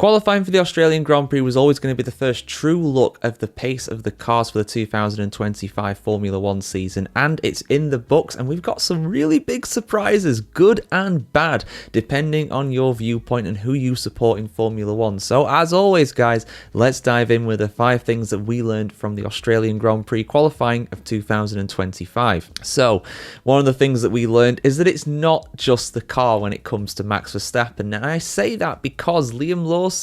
Qualifying for the Australian Grand Prix was always going to be the first true look of the pace of the cars for the 2025 Formula 1 season, and it's in the books, and we've got some really big surprises, good and bad, depending on your viewpoint and who you support in Formula 1. So as always, guys, let's dive in with the 5 things that we learned from the Australian Grand Prix qualifying of 2025. So one of the things that we learned is that it's not just the car when it comes to Max Verstappen. Now I say that because Liam Lawson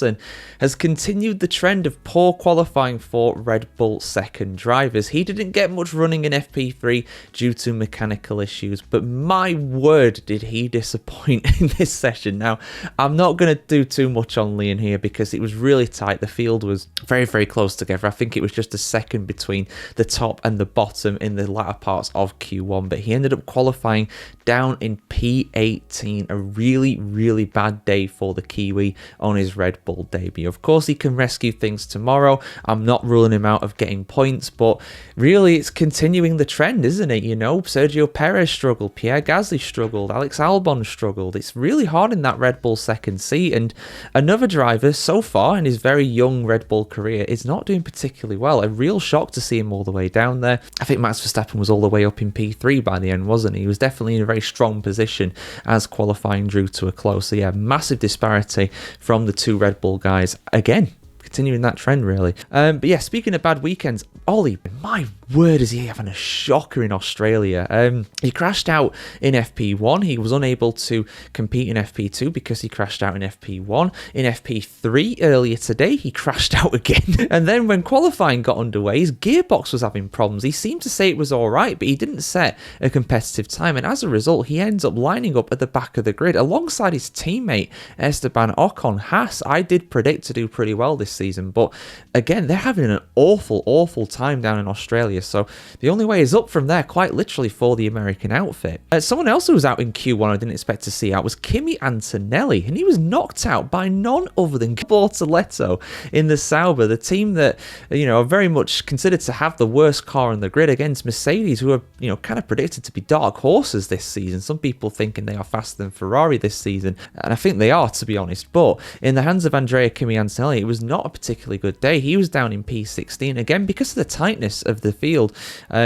has continued the trend of poor qualifying for Red Bull second drivers. He didn't get much running in FP3 due to mechanical issues, but my word did he disappoint in this session. Now I'm not going to do too much on Liam here because it was really tight. The field was very, very close together. I think it was just a second between the top and the bottom in the latter parts of Q1, but he ended up qualifying down in P18, a really, really bad day for the Kiwi on his Red Bull debut. Of course, he can rescue things tomorrow. I'm not ruling him out of getting points, but really it's continuing the trend, isn't it? You know, Sergio Perez struggled, Pierre Gasly struggled, Alex Albon struggled. It's really hard in that Red Bull second seat, and another driver so far in his very young Red Bull career is not doing particularly well. A real shock to see him all the way down there. I think Max Verstappen was all the way up in P3 by the end, wasn't he? He was definitely in a very strong position as qualifying drew to a close. So yeah, massive disparity from the two Red Bull guys. Again, continuing that trend really. But yeah, speaking of bad weekends, Ollie, my word, is he having a shocker in Australia. He crashed out in FP1. He was unable to compete in FP2 because he crashed out in FP1. In FP3 earlier today, he crashed out again. And then when qualifying got underway, his gearbox was having problems. He seemed to say it was all right, but he didn't set a competitive time. And as a result, he ends up lining up at the back of the grid alongside his teammate, Esteban Ocon. Haas, I did predict to do pretty well this season, but again, they're having an awful, awful time down in Australia. So the only way is up from there, quite literally, for the American outfit. Someone else who was out in Q1 I didn't expect to see out was Kimi Antonelli, and he was knocked out by none other than Bortoleto in the Sauber, the team that, you know, are very much considered to have the worst car on the grid against Mercedes, who are, you know, kind of predicted to be dark horses this season. Some people thinking they are faster than Ferrari this season, and I think they are, to be honest. But in the hands of Andrea Kimi Antonelli, it was not a particularly good day. He was down in P16 again because of the tightness of the field. You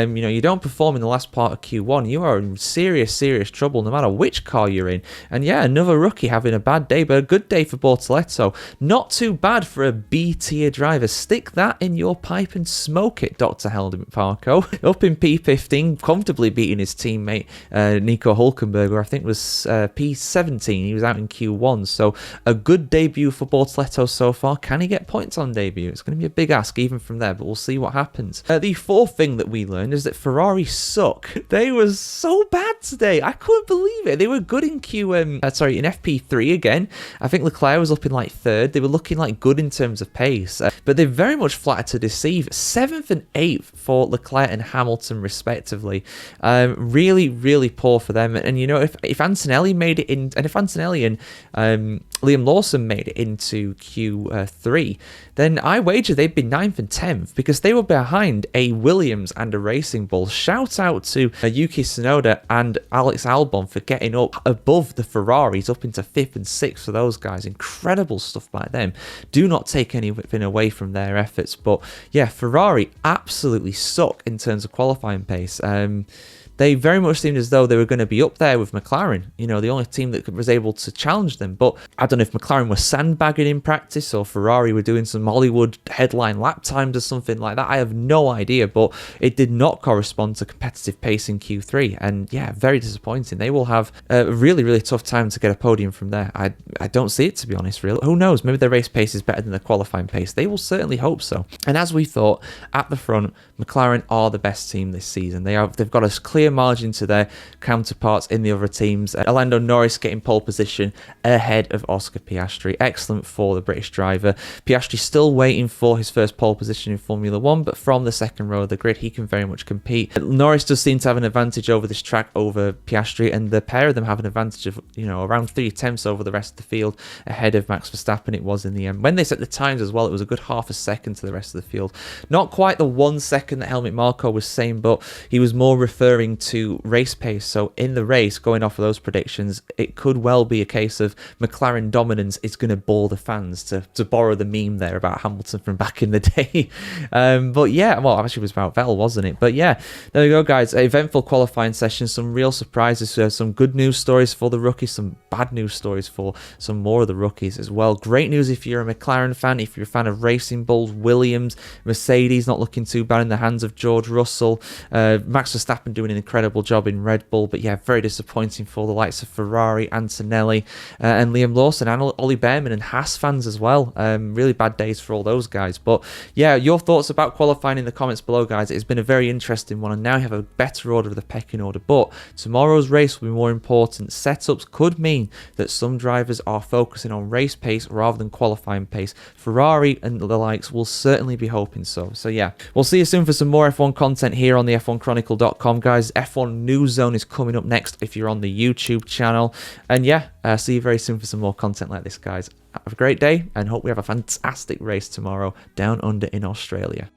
know, you don't perform in the last part of Q1, you are in serious, serious trouble no matter which car you're in. And yeah, another rookie having a bad day, but a good day for Bortoleto. Not too bad for a B-tier driver. Stick that in your pipe and smoke it, Dr. Helmut Marko. Up in P15, comfortably beating his teammate Nico Hülkenberg, I think was P17. He was out in Q1, so a good debut for Bortoleto so far. Can he get points on debut? It's going to be a big ask even from there, but we'll see what happens. The fourth thing that we learned is that Ferrari suck. They were so bad today. I couldn't believe it. They were good in in FP3 again. I think Leclerc was up in like third. They were looking like good in terms of pace, but they very much flattered to deceive. 7th and 8th for Leclerc and Hamilton respectively. Really, really poor for them. And you know, if Antonelli made it in, and if Antonelli and Liam Lawson made it into Q3, then I wager they'd be 9th and 10th because they were behind a Williams and a Racing Bull. Shout out to Yuki Tsunoda and Alex Albon for getting up above the Ferraris, up into 5th and 6th for those guys. Incredible stuff by them. Do not take anything away from their efforts. But yeah, Ferrari absolutely suck in terms of qualifying pace. They very much seemed as though they were going to be up there with McLaren, you know, the only team that was able to challenge them. But I don't know if McLaren were sandbagging in practice or Ferrari were doing some Hollywood headline lap times or something like that. I have no idea, but it did not correspond to competitive pace in Q3. And yeah, very disappointing. They will have a really, really tough time to get a podium from there. I don't see it, to be honest, really. Who knows? Maybe their race pace is better than their qualifying pace. They will certainly hope so. And as we thought, at the front, McLaren are the best team this season. They've got a clear margin to their counterparts in the other teams. Lando Norris getting pole position ahead of Oscar Piastri. Excellent for the British driver. Piastri still waiting for his first pole position in Formula 1, but from the second row of the grid, he can very much compete. Norris does seem to have an advantage over this track over Piastri, and the pair of them have an advantage of, you know, around 3/10 over the rest of the field ahead of Max Verstappen. It was in the end. When they set the times as well, it was a good half a second to the rest of the field. Not quite the 1 second that Helmut Marko was saying, but he was more referring came to race pace. So in the race, going off of those predictions, it could well be a case of McLaren dominance is going to bore the fans, to borrow the meme there about Hamilton from back in the day. But yeah, well, actually it was about Vettel, wasn't it? But yeah, there we go, guys. Eventful qualifying session, some real surprises, some good news stories for the rookies, some bad news stories for some more of the rookies as well. Great news if you're a McLaren fan, if you're a fan of Racing Bulls, Williams, Mercedes not looking too bad in the hands of George Russell, Max Verstappen doing an incredible job in Red Bull, but yeah, very disappointing for the likes of Ferrari, Antonelli, and Liam Lawson, and Ollie Behrman and Haas fans as well. Really bad days for all those guys. But yeah, your thoughts about qualifying in the comments below, guys. It's been a very interesting one, and now you have a better order of the pecking order. But tomorrow's race will be more important. Setups could mean that some drivers are focusing on race pace rather than qualifying pace. Ferrari and the likes will certainly be hoping so. So yeah, we'll see you soon for some more F1 content here on the F1Chronicle.com, guys. F1 News Zone is coming up next if you're on the YouTube channel. And yeah, see you very soon for some more content like this, guys. Have a great day, and hope we have a fantastic race tomorrow down under in Australia.